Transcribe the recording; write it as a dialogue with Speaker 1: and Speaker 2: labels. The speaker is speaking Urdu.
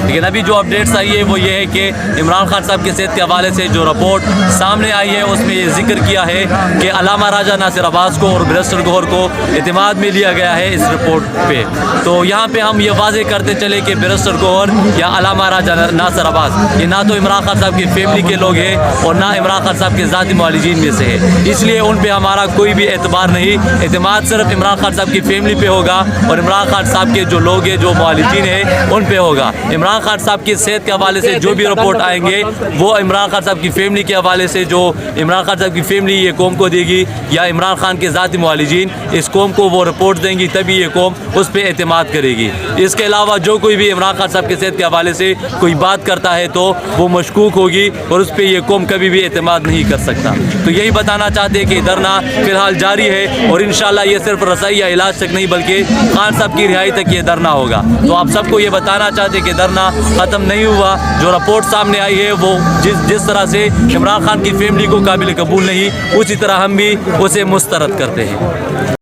Speaker 1: لیکن ابھی جو اپڈیٹس آئی ہے وہ یہ ہے کہ عمران خان صاحب کی صحت کے حوالے سے جو رپورٹ سامنے آئی ہے اس میں یہ ذکر کیا ہے کہ علامہ راجہ ناصر عباس کو اور بیرسٹر گوہر کو اعتماد میں لیا گیا ہے اس رپورٹ پہ. تو یہاں پہ ہم یہ واضح کرتے چلے کہ بیرسٹر گوہر یا علامہ راجہ ناصر عباس یہ نہ تو عمران خان صاحب کی فیملی کے لوگ ہیں اور نہ عمران خان صاحب کے ذاتی معالجین میں سے ہے. اس لیے ان پہ ہمارا کوئی بھی اعتبار نہیں. اعتماد صرف عمران خان صاحب کی فیملی پہ ہوگا اور عمران خان صاحب کے جو لوگ ہیں جو معالجین ہیں ان پہ ہوگا. عمران خان صاحب کی صحت کے حوالے سے جو بھی رپورٹ آئیں گے وہ عمران خان صاحب کی فیملی کے حوالے سے جو عمران خان صاحب کی فیملی یہ قوم کو دے گی یا عمران خان کے ذاتی معالجین اس قوم کو وہ رپورٹ دیں گی تبھی یہ قوم اس پہ اعتماد کرے گی. اس کے علاوہ جو کوئی بھی عمران خان صاحب کی صحت کے حوالے سے کوئی بات کرتا ہے تو وہ مشکوک ہوگی اور اس پہ یہ قوم کبھی بھی اعتماد نہیں کر سکتا. تو یہی بتانا چاہتے ہیں کہ دھرنا فی الحال جاری ہے اور انشاءاللہ یہ صرف رسائی یا علاج تک نہیں بلکہ خان صاحب کی رہائی تک یہ دھرنا ہوگا. تو آپ سب کو یہ بتانا چاہتے ہیں کہ دھرنا ختم نہیں ہوا. جو رپورٹ سامنے آئی ہے وہ جس طرح سے عمران خان کی فیملی کو قابل قبول نہیں اسی طرح ہم بھی اسے مسترد کرتے ہیں.